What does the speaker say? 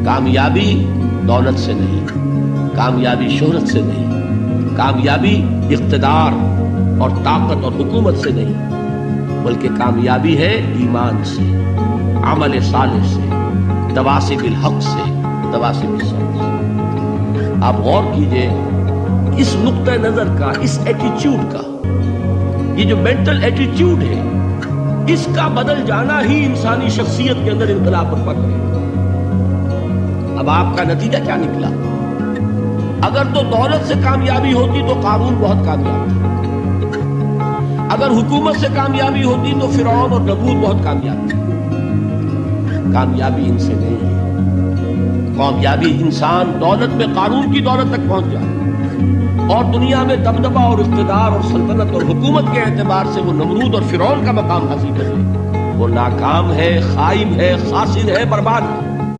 کامیابی دولت سے نہیں، کامیابی شہرت سے نہیں، کامیابی اقتدار اور طاقت اور حکومت سے نہیں، بلکہ کامیابی ہے ایمان سے، عمل صالح سے، تواصی بالحق سے، تواصی بالصبر سے۔ آپ غور کیجئے اس نقطہ نظر کا، اس ایٹیچیوڈ کا، یہ جو مینٹل ایٹیچیوڈ ہے، اس کا بدل جانا ہی انسانی شخصیت کے اندر انقلاب برپا کرے۔ اب آپ کا نتیجہ کیا نکلا؟ اگر تو دولت سے کامیابی ہوتی تو قارون بہت کامیاب تھا، اگر حکومت سے کامیابی ہوتی تو فرعون اور نمرود بہت کامیاب تھے۔ کامیابی ان سے نہیں ہے، کامیابی انسان دولت میں قارون کی دولت تک پہنچ جائے اور دنیا میں دبدبہ اور اقتدار اور سلطنت اور حکومت کے اعتبار سے وہ نمرود اور فرعون کا مقام حاصل کر لے، وہ ناکام ہے، خائب ہے، خاسر ہے، برباد ہے۔